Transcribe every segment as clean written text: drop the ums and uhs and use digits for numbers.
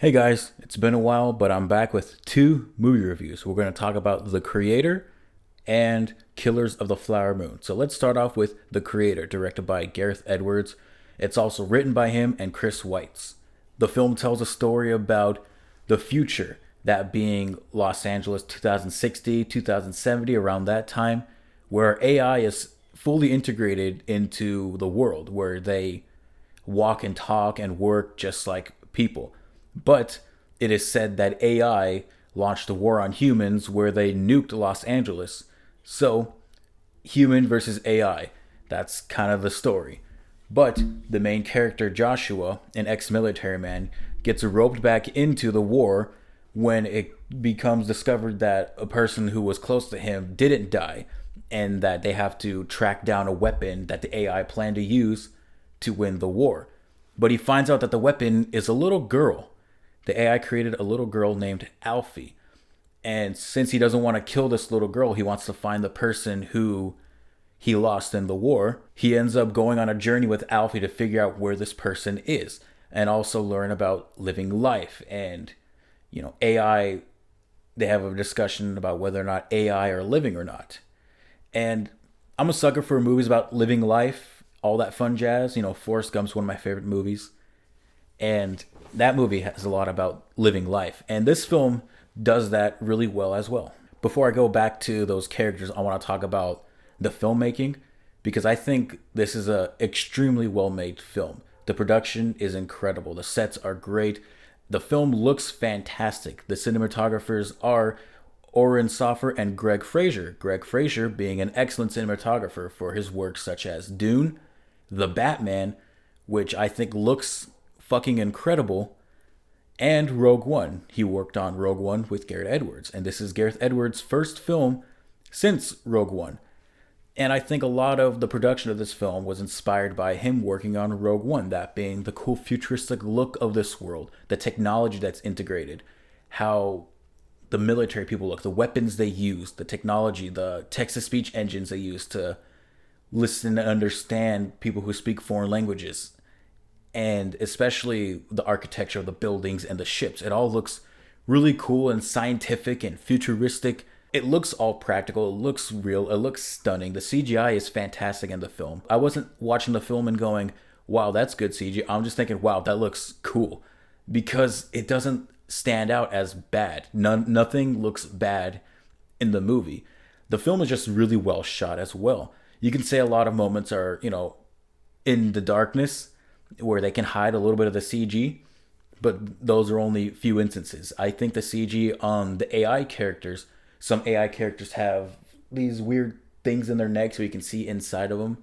Hey guys, it's been a while, but I'm back with two movie reviews. We're going to talk about The Creator and Killers of the Flower Moon. So let's start off with The Creator, directed by Gareth Edwards. It's also written by him and Chris Weitz. The film tells a story about the future, that being Los Angeles 2060, 2070, around that time, where AI is fully integrated into the world, where they walk and talk and work just like people. But it is said that AI launched a war on humans where they nuked Los Angeles. So, human versus AI. That's kind of the story. But the main character, Joshua, an ex military man, gets roped back into the war when it becomes discovered that a person who was close to him didn't die and that they have to track down a weapon that the AI planned to use to win the war. But he finds out that the weapon is a little girl. The AI created a little girl named Alfie. And since he doesn't want to kill this little girl, he wants to find the person who he lost in the war. He ends up going on a journey with Alfie to figure out where this person is and also learn about living life. And, AI, they have a discussion about whether or not AI are living or not. And I'm a sucker for movies about living life, all that fun jazz. Forrest Gump's one of my favorite movies. And that movie has a lot about living life. And this film does that really well as well. Before I go back to those characters, I want to talk about the filmmaking because I think this is a extremely well made film. The production is incredible. The sets are great. The film looks fantastic. The cinematographers are Oren Soffer and Greg Fraser. Greg Fraser being an excellent cinematographer for his works such as Dune, The Batman, which I think looks fucking incredible, and Rogue One. He worked on Rogue One with Gareth Edwards, and this is Gareth Edwards' first film since Rogue One. And I think a lot of the production of this film was inspired by him working on Rogue One, that being the cool futuristic look of this world, the technology that's integrated, how the military people look, the weapons they use, the technology, the text-to-speech engines they use to listen and understand people who speak foreign languages, and especially the architecture of the buildings and the ships. It all looks really cool and scientific and futuristic. It looks all practical. It looks real. It looks stunning. The CGI is fantastic in the film. I wasn't watching the film and going, wow, that's good CGI. I'm just thinking, wow, that looks cool. Because it doesn't stand out as bad. Nothing looks bad in the movie. The film is just really well shot as well. You can say a lot of moments are, in the darkness where they can hide a little bit of the CG, but those are only few instances. I think the CG on the AI characters, some AI characters have these weird things in their necks so you can see inside of them.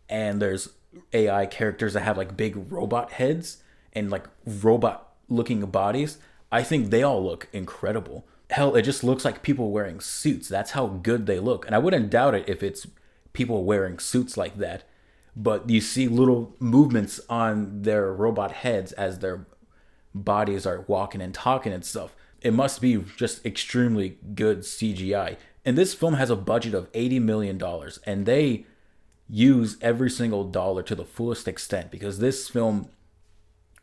And there's AI characters that have like big robot heads and like robot looking bodies. I think they all look incredible. Hell, it just looks like people wearing suits. That's how good they look. And I wouldn't doubt it if it's people wearing suits like that. But you see little movements on their robot heads as their bodies are walking and talking and stuff. It must be just extremely good CGI. And this film has a budget of $80 million, and they use every single dollar to the fullest extent because this film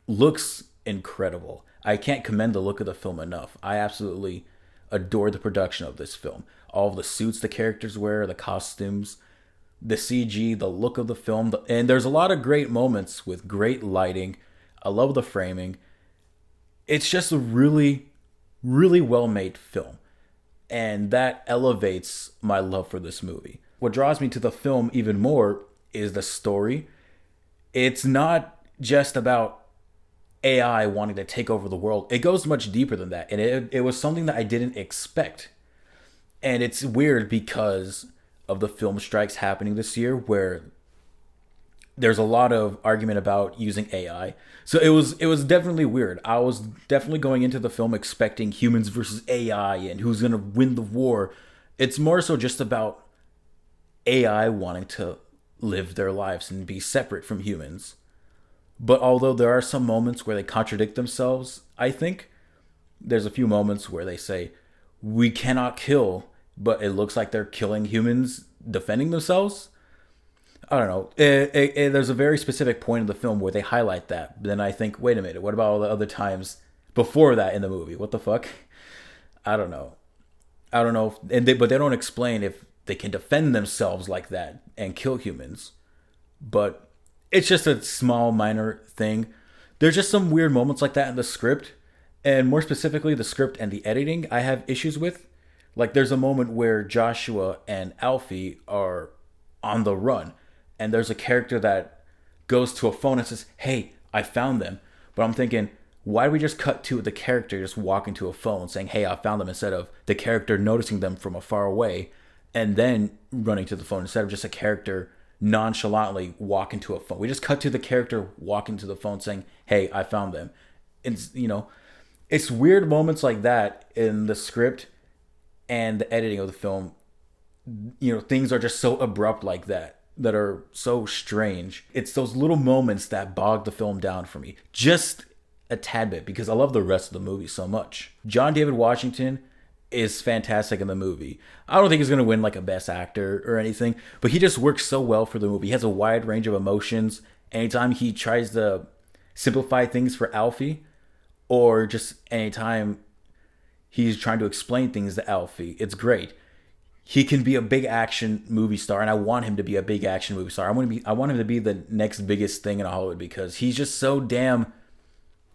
looks incredible. I can't commend the look of the film enough. I absolutely adore the production of this film. All of the suits the characters wear, the costumes, the CG, the look of the film, and there's a lot of great moments with great lighting. I love the framing. It's just a really, really well made film, and that elevates my love for this movie. What draws me to the film even more is the story. It's not just about AI wanting to take over the world. It goes much deeper than that, and it was something that I didn't expect. And it's weird because of the film strikes happening this year where there's a lot of argument about using AI. So it was definitely weird. I was definitely going into the film expecting humans versus AI and who's going to win the war. It's more so just about AI wanting to live their lives and be separate from humans. But although there are some moments where they contradict themselves, I think there's a few moments where they say, we cannot kill, but it looks like they're killing humans defending themselves. I don't know. There's a very specific point in the film where they highlight that. But then I think, wait a minute, what about all the other times before that in the movie. What the fuck? I don't know. I don't know. But they don't explain if they can defend themselves like that and kill humans. But it's just a small, minor thing. There's just some weird moments like that in the script. And more specifically, the script and the editing I have issues with. Like, there's a moment where Joshua and Alfie are on the run. And there's a character that goes to a phone and says, "Hey, I found them." But I'm thinking, why do we just cut to the character just walking to a phone saying, "Hey, I found them," instead of the character noticing them from afar away and then running to the phone, instead of just a character nonchalantly walking to a phone. We just cut to the character walking to the phone saying, "Hey, I found them." It's, it's weird moments like that in the script and the editing of the film. Things are just so abrupt like that are so strange. It's those little moments that bog the film down for me just a tad bit, because I love the rest of the movie so much. John David Washington is fantastic in the movie. I don't think he's going to win like a best actor or anything, but he just works so well for the movie. He has a wide range of emotions. Anytime he tries to simplify things for Alfie, or just anytime he's trying to explain things to Alfie, it's great. He can be a big action movie star, and I want him to be a big action movie star. I want him to be the next biggest thing in Hollywood, because he's just so damn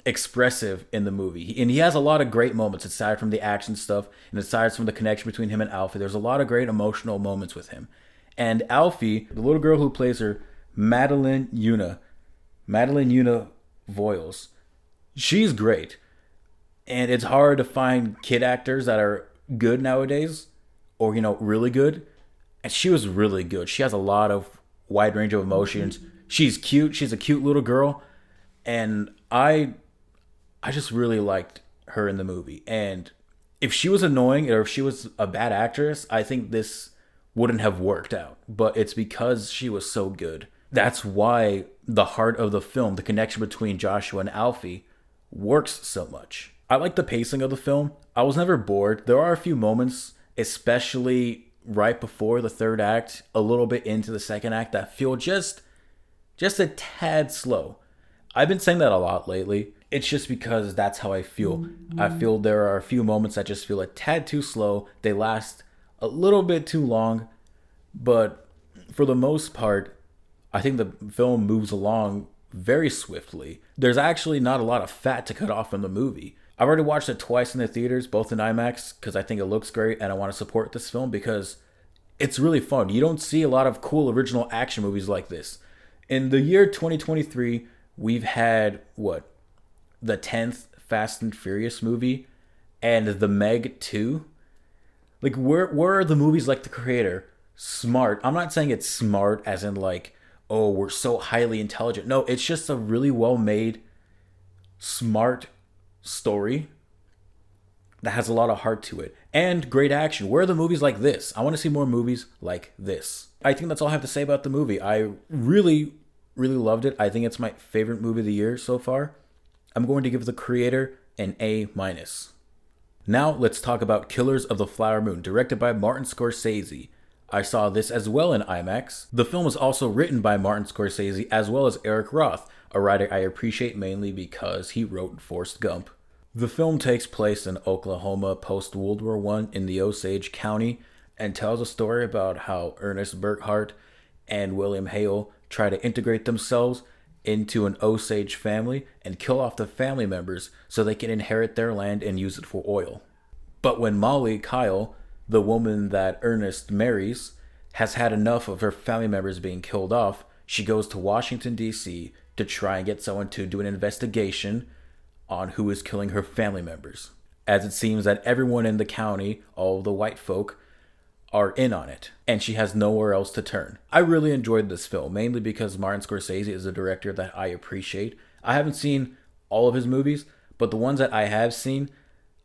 expressive in the movie. And he has a lot of great moments aside from the action stuff and aside from the connection between him and Alfie. There's a lot of great emotional moments with him. And Alfie, the little girl who plays her, Madeline Una Voiles, she's great. And it's hard to find kid actors that are good nowadays, or really good. And she was really good. She has a lot of wide range of emotions. She's cute. She's a cute little girl. And I just really liked her in the movie. And if she was annoying, or if she was a bad actress, I think this wouldn't have worked out. But it's because she was so good. That's why the heart of the film, the connection between Joshua and Alfie, works so much. I like the pacing of the film. I was never bored. There are a few moments, especially right before the third act, a little bit into the second act, that feel just a tad slow. I've been saying that a lot lately. It's just because that's how I feel. I feel there are a few moments that just feel a tad too slow. They last a little bit too long. But for the most part, I think the film moves along very swiftly. There's actually not a lot of fat to cut off from the movie. I've already watched it twice in the theaters, both in IMAX, because I think it looks great and I want to support this film because it's really fun. You don't see a lot of cool original action movies like this. In the year 2023, we've had, the 10th Fast and Furious movie and the Meg 2. Like, where are the movies like The Creator? Smart. I'm not saying it's smart as in like, oh, we're so highly intelligent. No, it's just a really well-made, smart story that has a lot of heart to it. And great action. Where are the movies like this? I want to see more movies like this. I think that's all I have to say about the movie. I really, really loved it. I think it's my favorite movie of the year so far. I'm going to give The Creator an A-. Now let's talk about Killers of the Flower Moon, directed by Martin Scorsese. I saw this as well in IMAX. The film was also written by Martin Scorsese as well as Eric Roth, a writer I appreciate mainly because he wrote Forrest Gump. The film takes place in Oklahoma post-World War I in the Osage County and tells a story about how Ernest Burkhart and William Hale try to integrate themselves into an Osage family and kill off the family members so they can inherit their land and use it for oil. But when Molly Kyle, the woman that Ernest marries, has had enough of her family members being killed off, she goes to Washington, D.C. to try and get someone to do an investigation on who is killing her family members. As it seems that everyone in the county, all the white folk, are in on it, and she has nowhere else to turn. I really enjoyed this film, mainly because Martin Scorsese is a director that I appreciate. I haven't seen all of his movies, but the ones that I have seen,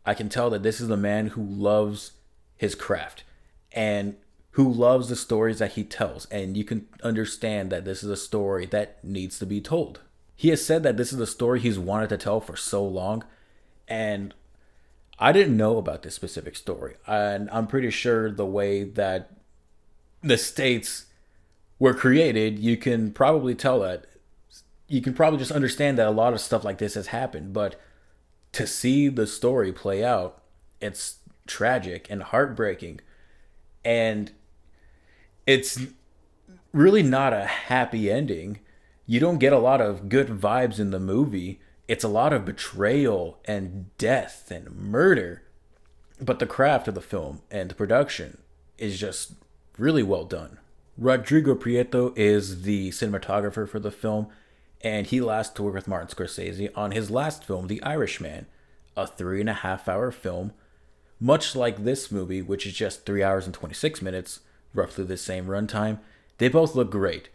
I can tell that this is a man who loves his craft and who loves the stories that he tells, and you can understand that this is a story that needs to be told. He has said that this is a story he's wanted to tell for so long, and I didn't know about this specific story, and I'm pretty sure the way that the states were created, you can probably tell that. You can probably just understand that a lot of stuff like this has happened, but to see the story play out, it's tragic and heartbreaking. And it's really not a happy ending. You don't get a lot of good vibes in the movie. It's a lot of betrayal and death and murder. But the craft of the film and the production is just really well done. Rodrigo Prieto is the cinematographer for the film, and he last worked with Martin Scorsese on his last film, The Irishman, a 3.5 hour film, much like this movie, which is just 3 hours and 26 minutes, roughly the same runtime. They both look great.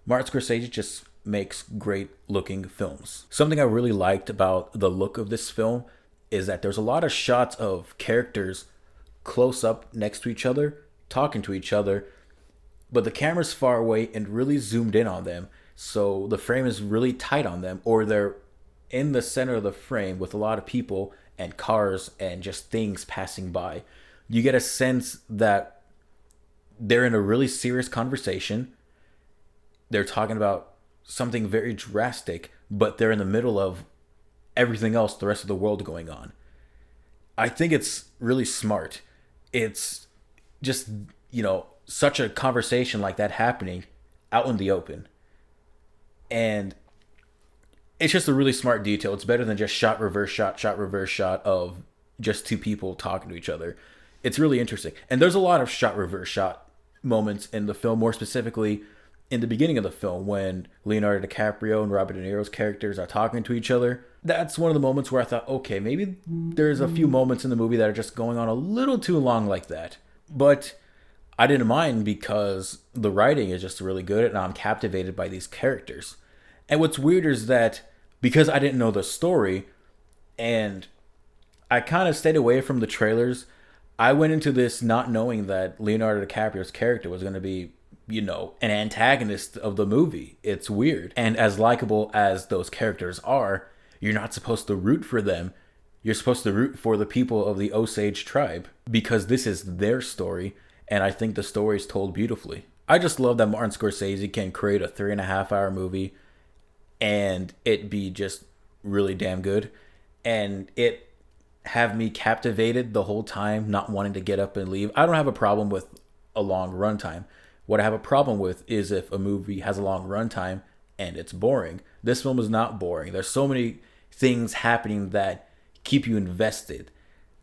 Martin Scorsese just makes great looking films. Something I really liked about the look of this film is that there's a lot of shots of characters close up next to each other, talking to each other, but the camera's far away and really zoomed in on them. So the frame is really tight on them, or they're in the center of the frame with a lot of people and cars and just things passing by. You get a sense that they're in a really serious conversation. They're talking about something very drastic, but they're in the middle of everything else, the rest of the world going on. I think it's really smart. It's just, such a conversation like that happening out in the open. And it's just a really smart detail. It's better than just shot, reverse shot of just two people talking to each other. It's really interesting. And there's a lot of shot, reverse shot moments in the film, more specifically in the beginning of the film when Leonardo DiCaprio and Robert De Niro's characters are talking to each other. That's one of the moments where I thought, okay, maybe there's a few moments in the movie that are just going on a little too long like that. But I didn't mind because the writing is just really good and I'm captivated by these characters. And what's weird is that because I didn't know the story and I kind of stayed away from the trailers, I went into this not knowing that Leonardo DiCaprio's character was going to be, an antagonist of the movie. It's weird. And as likable as those characters are, you're not supposed to root for them. You're supposed to root for the people of the Osage tribe because this is their story. And I think the story is told beautifully. I just love that Martin Scorsese can create a 3.5 hour movie and it be just really damn good. And it have me captivated the whole time, not wanting to get up and leave. I don't have a problem with a long runtime. What I have a problem with is if a movie has a long runtime and it's boring. This film is not boring. There's so many things happening that keep you invested,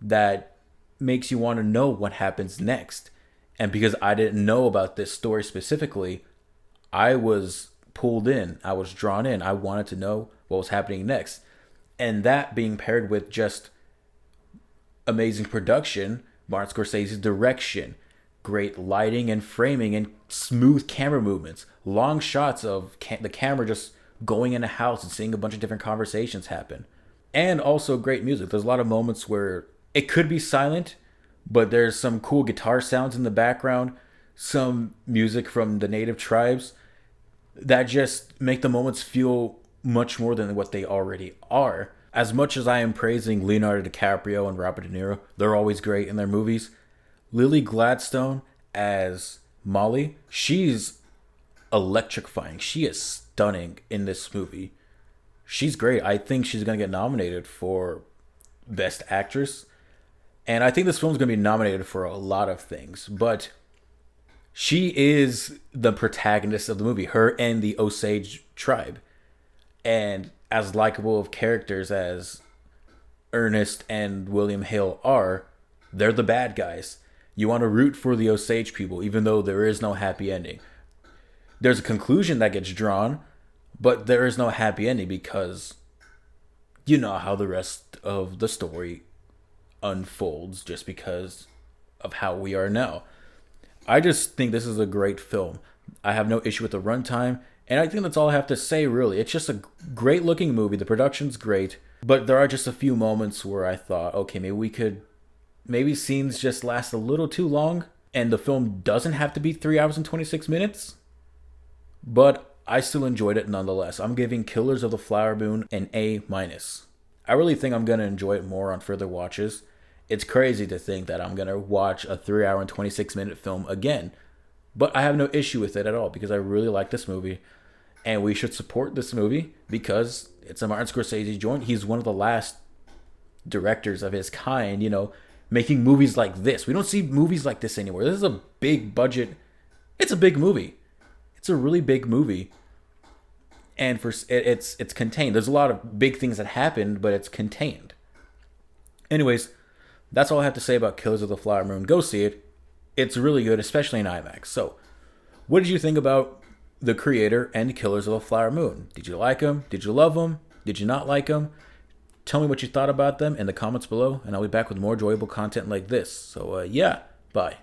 that makes you want to know what happens next. And because I didn't know about this story specifically, I was pulled in. I was drawn in. I wanted to know what was happening next. And that being paired with just amazing production, Martin Scorsese's direction, great lighting and framing and smooth camera movements, long shots of the camera just going in a house and seeing a bunch of different conversations happen. And also great music. There's a lot of moments where it could be silent, but there's some cool guitar sounds in the background, some music from the native tribes that just make the moments feel much more than what they already are. As much as I am praising Leonardo DiCaprio and Robert De Niro, they're always great in their movies. Lily Gladstone as Molly, she's electrifying. She is stunning in this movie. She's great. I think she's going to get nominated for Best Actress. And I think this film's going to be nominated for a lot of things. But she is the protagonist of the movie, her and the Osage tribe. And as likable of characters as Ernest and William Hale are, they're the bad guys. You want to root for the Osage people, even though there is no happy ending. There's a conclusion that gets drawn, but there is no happy ending because you know how the rest of the story unfolds just because of how we are now. I just think this is a great film. I have no issue with the runtime, and I think that's all I have to say, really. It's just a great looking movie. The production's great, but there are just a few moments where I thought, okay, maybe scenes just last a little too long, and the film doesn't have to be 3 hours and 26 minutes, but I still enjoyed it nonetheless. I'm giving Killers of the Flower Moon an A-. I really think I'm going to enjoy it more on further watches. It's crazy to think that I'm going to watch a 3 hour and 26 minute film again, but I have no issue with it at all because I really like this movie, and we should support this movie because it's a Martin Scorsese joint. He's one of the last directors of his kind, making movies like this. We don't see movies like this anymore. This is a big budget. It's a big movie. It's a really big movie, and it's contained. There's a lot of big things that happened, but it's contained. Anyways, that's all I have to say about Killers of the Flower Moon. Go see it. It's really good, especially in IMAX. So, what did you think about The Creator and Killers of the Flower Moon? Did you like them? Did you love them? Did you not like them? Tell me what you thought about them in the comments below, and I'll be back with more enjoyable content like this. So, yeah, bye.